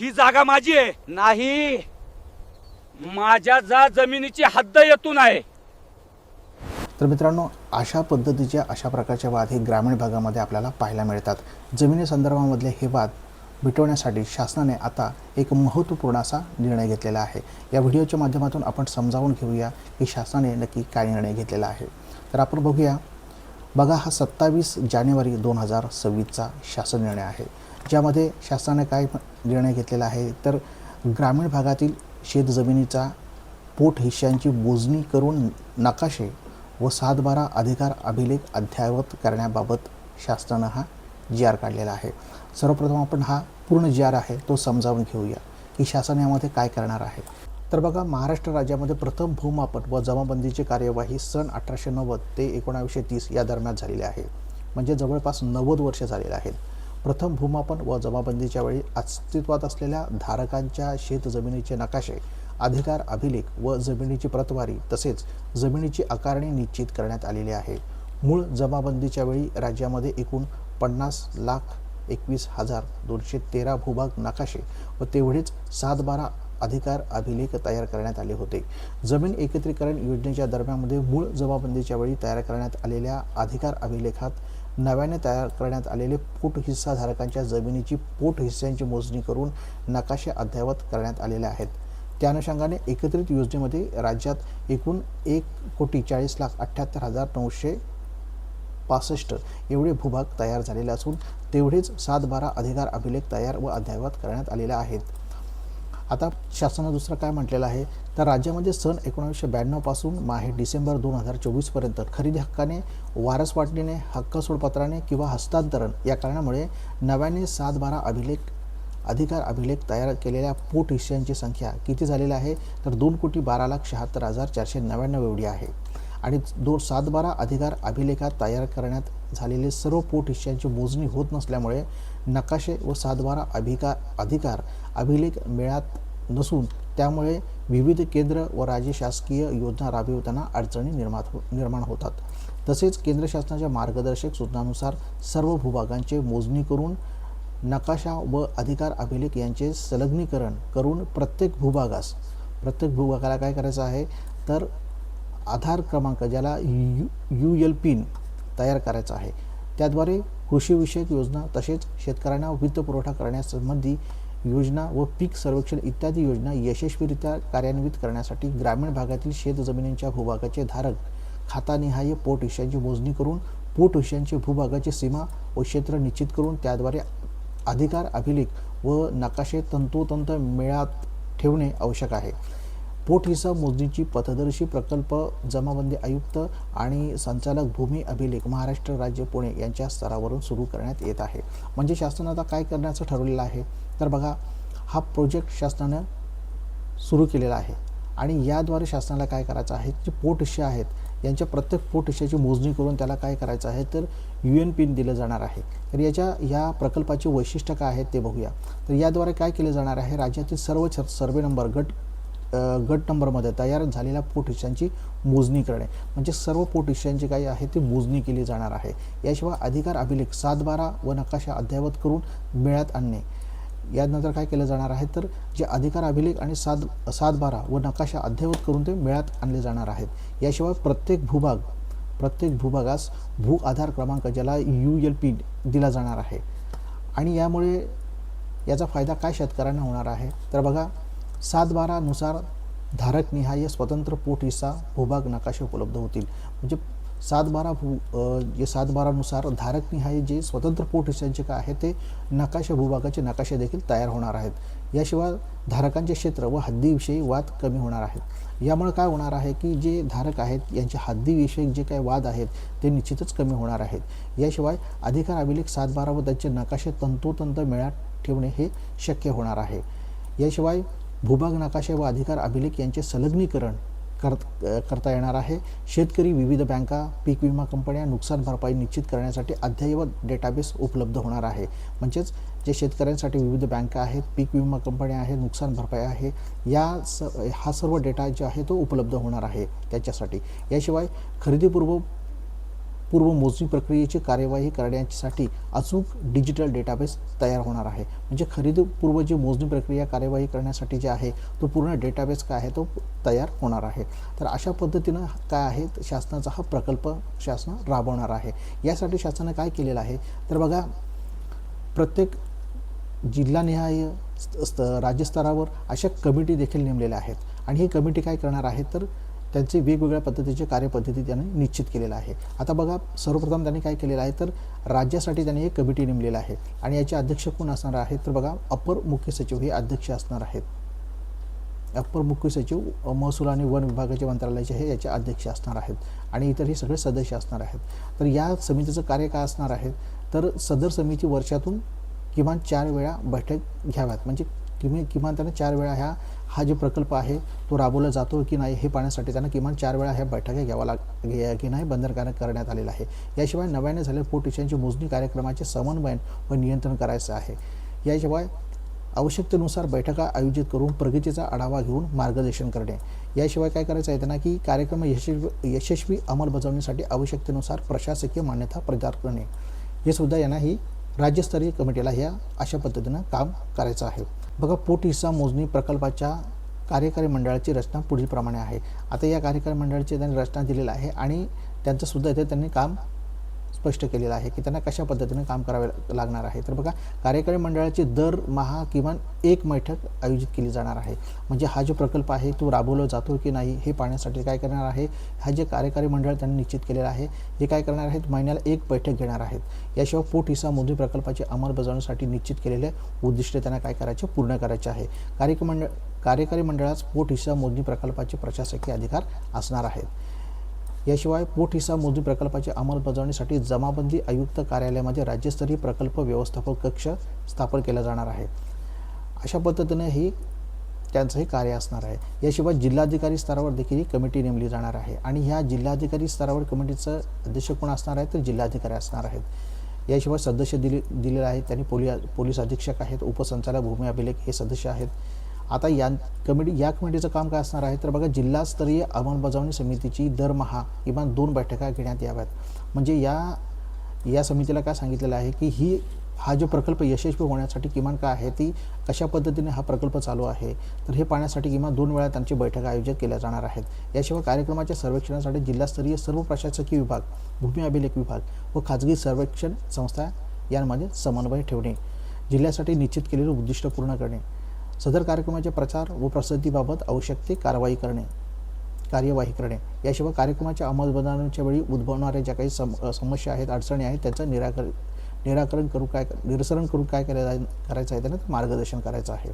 ही जागा माझी आहे. नाही, माझ्या जमिनीची हद्द येतून आहे. तर मित्रांनो, अशा प्रकारचे वाद हे ग्रामीण भागामध्ये आपल्याला पाहायला मिळतात. जमिनीसंदर्भामधले हे वाद मिटवण्यासाठी शासनाने आता एक महत्त्वपूर्ण असा निर्णय घेतलेला आहे. या व्हिडिओच्या माध्यमातून आपण समजावून घेऊया की शासनाने नक्की काय निर्णय घेतलेला आहे. तर आपण बघूया. बघा, हा 27 जानेवारी 2026चा शासन निर्णय आहे, ज्यामध्ये शासनाने काय निर्णय घेतलेला आहे तर ग्रामीण भागातील शेतजमिनीचा पोट हिश्श्यांची मोजणी करून नकाशे व 7/12 अधिकार अभिलेख अद्ययावत करण्याबाबत शासनानं हा जी.आर. काढलेला आहे. सर्वप्रथम आपण हा पूर्ण जी.आर. आहे तो समजावून घेऊया की शासन यामध्ये काय करणार आहे. तर बघा, महाराष्ट्र राज्यामध्ये प्रथम भूमापन व जमाबंदीची कार्यवाही सन 1890 ते 1930 या दरम्यान झालेली आहे. म्हणजे जवळपास 90 वर्ष झालेले आहेत. प्रथम भूमापन व जमाबंदीच्या वेळी अस्तित्वात असलेल्या धारकांच्या शेतजमिनीचे नकाशे, अधिकार अभिलेख व जमिनीची प्रतवारी तसेच जमिनीची आकारणी निश्चित करण्यात आलेली आहे. मूळ जमाबंदीच्या वेळी राज्यामध्ये एकूण 50,21,213 भूभाग नकाशे व तेवढेच 7/12 अधिकार अभिलेख तयार करण्यात आले होते. जमीन एकत्रीकरण योजनेच्या दरम्यानमध्ये मूळ जमाबंदीच्या वेळी तयार करण्यात आलेल्या अधिकार अभिलेखात नव्याने तयार करण्यात आलेले पोट हिस्सा धारकांच्या जमिनीची पोट हिस्स्यांची मोजणी करून नकाशे अद्ययावत करण्यात आलेले आहेत. त्या अनुषंगाने एकत्रित योजनेमध्ये राज्यात एकूण 1,40,78,965 एवढे भूभाग तयार झालेले असून तेवढेच 7/12 अधिकार अभिलेख तयार व अद्ययावत करण्यात आलेले आहेत. आता शासनानं दुसरं काय म्हटलेलं आहे तर राज्यामध्ये सन 1992 पासून माहे डिसेंबर 2024 पर्यंत खरेदी हक्काने, वारस वाटणीने, हक्क सोडपत्राने किंवा हस्तांतरण या कारणामुळे नव्याने 7/12 अधिकार अभिलेख तयार केलेल्या पोट हिस्स्यांची संख्या किती झालेली आहे तर 2,12,76,499 एवढी आहे. आणि 7/12 अधिकार अभिलेखात तयार करण्यात झालेले सर्व पोट हिस्स्यांची मोजणी होत नसल्यामुळे नकाशे व 7/12 अधिकार अभिलेख मिळत नसून त्यामुळे विविध केंद्र व राज्य शासकीय योजना राबविताना अडचणी निर्माण होतात. तसेच केंद्र शासनाच्या मार्गदर्शक सूचनानुसार सर्व भूभागांचे मोजणी करून नकाशा व अधिकार अभिलेख यांचे संलग्नीकरण करून प्रत्येक भूभागाला काय करायचं आहे तर आधार क्रमांक, ज्याला UL पिन तयार करायचा आहे. त्याद्वारे कृषीविषयक योजना तसेच शेतकऱ्यांना वित्तपुरवठा करण्यासंबंधी योजना व पीक सर्वेक्षण इत्यादी योजना यशस्वीरित्या कार्यान्वित करण्यासाठी ग्रामीण भागातील शेतजमिनींच्या भूभागाचे धारक खातानिहाय पोट हिस्स्यांची मोजणी करून पोट हिस्स्यांची भूभागाची सीमा व क्षेत्र निश्चित करून त्याद्वारे अधिकार अभिलेख व नकाशे तंतोतंत मेळात ठेवणे आवश्यक आहे. पोट हिस्सा मोजणीची पथदर्शी प्रकल्प जमाबंदी आयुक्त आणि संचालक भूमी अभिलेख महाराष्ट्र राज्य पुणे यांच्या स्तरावरून सुरू करण्यात येत आहे. म्हणजे शासन आता काय करण्याचं ठरवलेलं आहे तर बघा, हा प्रोजेक्ट शासनानं सुरू केलेला आहे आणि याद्वारे शासनाला काय करायचं आहे, जे पोट हिस्से आहेत यांच्या प्रत्येक पोट हिस्स्याची मोजणी करून त्याला काय करायचं आहे तर UN पिन दिलं जाणार आहे. तर या प्रकल्पाची वैशिष्ट्य काय आहेत ते बघूया. तर याद्वारे काय केले जाणार आहे, राज्यातील सर्व सर्वे नंबर गट नंबरमध्ये तयार झालेल्या पोट हिस्स्यांची मोजणी करणे, म्हणजे सर्व पोट हिस्स्यांची काही आहे ती मोजणी केली जाणार आहे. याशिवाय अधिकार अभिलेख 7/12 व नकाशा अद्ययावत करून मेळ्यात आणणे. यानंतर काय केलं जाणार आहे तर जे अधिकार अभिलेख आणि 7/12 व नकाशा अद्ययावत करून ते मेळ्यात आणले जाणार आहेत. याशिवाय प्रत्येक भूभागास भू आधार क्रमांक, ज्याला UL पिन दिला जाणार आहे. आणि यामुळे याचा फायदा काय शेतकऱ्यांना होणार आहे तर बघा, 7/12 नुसार धारकनिहाय स्वतंत्र पोट हिस्सा भूभाग नकाशे उपलब्ध होतील. म्हणजे 7/12 नुसार धारकनिहाय जे स्वतंत्र पोट हिस्स्यांचे काय आहे ते भूभागाचे नकाशे देखील तयार होणार आहेत. याशिवाय धारकांचे क्षेत्र व हद्दीविषयी वाद कमी होणार आहेत. यामुळे काय होणार आहे की जे धारक आहेत यांच्या हद्दीविषयी जे काही वाद आहेत ते निश्चितच कमी होणार आहेत. याशिवाय अधिकार अभिलेख 7/12 व त्यांचे नकाशे तंतोतंत मेळात ठेवणे हे शक्य होणार आहे. याशिवाय भूभाग नकाशे व अधिकार अभिलेख यांचे संलग्नीकरण करता येणार आहे. शेतकरी, विविध बँका, पीक विमा कंपन्या नुकसान भरपाई निश्चित करण्यासाठी अद्ययावत डेटाबेस उपलब्ध होणार आहे. म्हणजेच जे शेतकऱ्यांसाठी विविध बँका आहेत, पीक विमा कंपन्या आहेत, नुकसान भरपाई आहे, हा सर्व डेटा जो आहे तो उपलब्ध होणार आहे त्याच्यासाठी. याशिवाय खरेदीपूर्व पूर्व मोजणी प्रक्रियेची कार्यवाही करण्यासाठी अचूक डिजिटल डेटाबेस तयार होणार आहे. म्हणजे खरेदीपूर्व जी मोजणी प्रक्रिया कार्यवाही करण्यासाठी जे आहे तो पूर्ण डेटाबेस काय आहे तो तयार होणार आहे. तर अशा पद्धतीनं काय आहे शासनाचा हा प्रकल्प शासन राबवणार आहे. यासाठी शासनाने काय केलेलं आहे तर बघा, प्रत्येक जिल्हानिहाय राज्यस्तरावर अशा कमिटी देखील नेमलेल्या आहेत आणि ही कमिटी काय करणार आहे तर त्यांचे वेगवेगळ्या पद्धतीचे कार्यपद्धती त्यांनी निश्चित केलेलं आहे. आता बघा, सर्वप्रथम त्यांनी काय केलेलं आहे तर राज्यासाठी त्यांनी एक कमिटी नेमलेली आहे आणि याचे अध्यक्ष कोण असणार आहेत तर बघा, अपर मुख्य सचिव हे अध्यक्ष असणार आहेत. अपर मुख्य सचिव महसूल आणि वन विभागाचे मंत्रालयाचे हे याचे अध्यक्ष असणार आहेत आणि इतर हे सगळे सदस्य असणार आहेत. तर या समितीचं कार्य काय असणार आहे तर सदर समिती वर्षातून किमान 4 वेळा बैठक घ्याव्यात. म्हणजे किमान त्यांना 4 वेळा हा जो प्रकल्प आहे तो राबवला जातो की नाही हे पाहण्यासाठी त्यांना किमान 4 वेळा ह्या बैठका घेणं हे बंधनकारक करण्यात आलेलं आहे. याशिवाय नव्याने झालेल्या पोटइशांची मोजणी कार्यक्रमाचे समन्वयन व नियंत्रण करायचं आहे. याशिवाय आवश्यकतेनुसार बैठका आयोजित करून प्रगतीचा आढावा घेऊन मार्गदर्शन करणे. याशिवाय काय करायचं आहे त्यांना की कार्यक्रम यशस्वी अंमलबजावणीसाठी आवश्यकतेनुसार प्रशासकीय मान्यता प्रदान करणे. हे सुद्धा यांना ही राज्यस्तरीय कमिटीला ह्या अशा पद्धतीनं काम करायचं आहे. बघा, पोट हिस्सा मोजणी प्रकल्पाच्या कार्यकारी मंडळाची रचना पुढीलप्रमाणे आहे. आता या कार्यकारी मंडळाची त्यांनी रचना दिलेली आहे आणि त्यांचं सुद्धा इथे त्यांनी काम स्पष्ट केलेलं आहे की त्यांना कशा पद्धतीने काम करावे लागणार आहे. तर बघा, कार्यकारी मंडळाची दरमहा किमान 1 बैठक आयोजित केली जाणार आहे. म्हणजे हा जो प्रकल्प आहे तो राबवला जातो की नाही हे पाहण्यासाठी काय करणार आहे, हा जे कार्यकारी मंडळ त्यांनी निश्चित केलेला आहे हे काय करणार आहेत, महिन्याला 1 बैठक घेणार आहेत. याशिवाय पोट हिस्सा मोजणी प्रकल्पाची अंमलबजावणीसाठी निश्चित केलेले उद्दिष्ट त्यांना काय करायचे, पूर्ण करायचे आहे. कार्यकारी मंडळास पोट हिस्सा मोजणी प्रकल्पाचे प्रशासकीय अधिकार असणार आहेत. याशिवाय पोट हिस्सा मोजणी प्रकल्पाची अंमलबजावणीसाठी जमाबंदी आयुक्त कार्यालयामध्ये राज्यस्तरीय प्रकल्प व्यवस्थापक कक्ष स्थापन केला जाणार आहे. अशा पद्धतीने त्यांचंही कार्य असणार आहे. याशिवाय जिल्हाधिकारी स्तरावर देखील ही कमिटी नेमली जाणार आहे आणि ह्या जिल्हाधिकारी स्तरावर कमिटीचं अध्यक्ष कोण असणार आहे तर जिल्हाधिकारी असणार आहेत. याशिवाय सदस्य दिलेले आहेत त्यांनी पोलीस अधीक्षक आहेत, उपसंचालक भूमी अभिलेख हे सदस्य आहेत. आता या कमिटीचं काम काय असणार आहे तर बघा, जिल्हास्तरीय अंमलबजावणी समितीची दरमहा किमान 2 बैठका घेण्यात याव्यात. म्हणजे या समितीला काय सांगितलेलं आहे की हा जो प्रकल्प यशस्वी होण्यासाठी किमान काय आहे ती कशा पद्धतीने हा प्रकल्प चालू आहे तर हे पाहण्यासाठी किमान 2 वेळा त्यांची बैठका आयोजित केल्या जाणार आहेत. याशिवाय कार्यक्रमाच्या सर्वेक्षणासाठी जिल्हास्तरीय सर्व प्रशासकीय विभाग, भूमी अभिलेख विभाग व खाजगी सर्वेक्षण संस्था यांमध्ये समन्वय ठेवणे. जिल्ह्यासाठी निश्चित केलेले उद्दिष्ट पूर्ण करणे. सदर कार्यक्रमाच्या प्रचार व प्रसिद्धीबाबत आवश्यक ते कार्यवाही करणे. याशिवाय कार्यक्रमाच्या अंमलबजावणीच्या वेळी उद्भवणाऱ्या ज्या काही समस्या आहेत, अडचणी आहेत त्यांचं निरसन करून काय करायचं आहे त्यांना मार्गदर्शन करायचं आहे.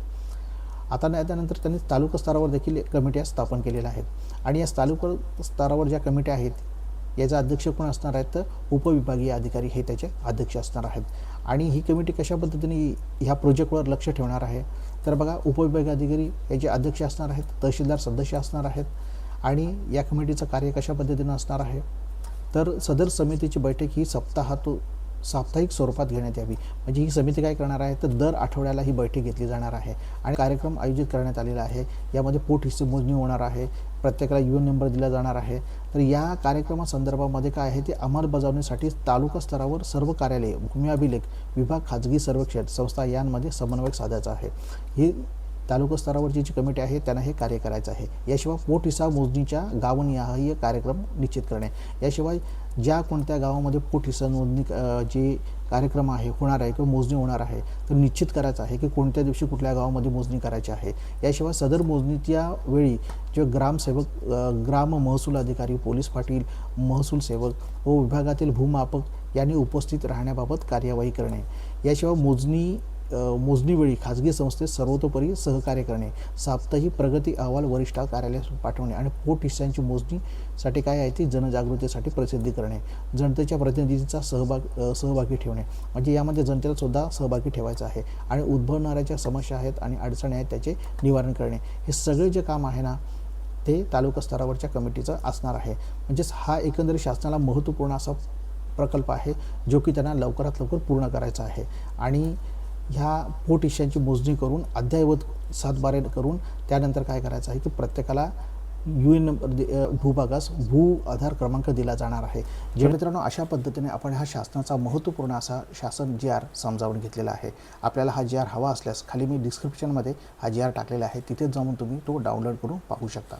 आता त्यानंतर त्यांनी तालुका स्तरावर देखील कमिट्या स्थापन केलेल्या आहेत आणि या तालुका स्तरावर ज्या कमिट्या आहेत याचा अध्यक्ष कोण असणार आहेत तर उपविभागीय अधिकारी हे त्याचे अध्यक्ष असणार आहेत. आणि ही कमिटी कशा पद्धतीने ह्या प्रोजेक्टवर लक्ष ठेवणार आहे तर बघा, उपविभागीय अधिकारी याचे अध्यक्ष असणार आहेत, तहसीलदार सदस्य असणार आहेत आणि या कमिटीचं कार्य कशा पद्धतीनं असणार आहे तर सदर समितीची बैठक ही साप्ताहिक स्वरूपात घेण्यात यावी. म्हणजे ही समिती काय करणार आहे तर दर आठवड्याला ही बैठक घेतली जाणार आहे आणि कार्यक्रम आयोजित करण्यात आलेला आहे. यामध्ये पोट हिस्से मोजणी होणार आहे, प्रत्येकाला UN नंबर दिला जाणार आहे. तर या कार्यक्रमासंदर्भामध्ये काय आहे ते अंमलबजावणीसाठी तालुका स्तरावर सर्व कार्यालये, भूमी अभिलेख विभाग, खाजगी सर्वेक्षण संस्था यांमध्ये समन्वय साधायचा आहे. ही तालुका स्तरावरची जी कमिटी आहे त्यांना हे कार्य करायचं आहे. याशिवाय पोट हिस्सा मोजणीच्या गावनिहाय कार्यक्रम निश्चित करणे. याशिवाय ज्या कोणत्या गावामध्ये पोट हिस्सा मोजणी जे कार्यक्रम होणार आहे किंवा मोजणी होणार आहे तर निश्चित करायचं आहे की कोणत्या दिवशी कुठल्या गावामध्ये मोजणी करायची आहे. याशिवाय सदर मोजणीच्या वेळी जे ग्रामसेवक, ग्राम महसूल अधिकारी, पोलीस पाटील, महसूल सेवक व विभागातील भूमापक यांनी उपस्थित राहण्याबाबत कार्यवाही करणे. याशिवाय मोजणीवेळी खाजगी संस्थेत सर्वतोपरी सहकार्य करणे. साप्ताहिक प्रगती अहवाल वरिष्ठ कार्यालयास पाठवणे आणि पोट हिस्सांची मोजणीसाठी काय आहे ती जनजागृतीसाठी प्रसिद्धी करणे. जनतेच्या प्रतिनिधींचा सहभागी ठेवणे. म्हणजे यामध्ये जनतेला सुद्धा सहभागी ठेवायचं आहे आणि उद्भवणाऱ्या ज्या समस्या आहेत आणि अडचणी आहेत त्याचे निवारण करणे. हे सगळे जे काम आहे ना ते तालुका स्तरावरच्या कमिटीचं असणार आहे. म्हणजेच हा एकंदरीत शासनाला महत्त्वपूर्ण असा प्रकल्प आहे जो की त्यांना लवकरात लवकर पूर्ण करायचा आहे. आणि ह्या पोट हिस्सांची मोजणी करून अद्ययावत 7/12 करून त्यानंतर काय करायचं आहे की प्रत्येकाला UN नंबर भूभागास भू आधार क्रमांक दिला जाणार आहे. जे मित्रांनो, अशा पद्धतीने आपण हा शासनाचा महत्त्वपूर्ण असा शासन GR समजावून घेतलेला आहे. आपल्याला हा GR हवा असल्यास खाली मी डिस्क्रिप्शनमध्ये हा GR टाकलेला आहे, तिथे जाऊन तुम्ही तो डाउनलोड करून पाहू शकता.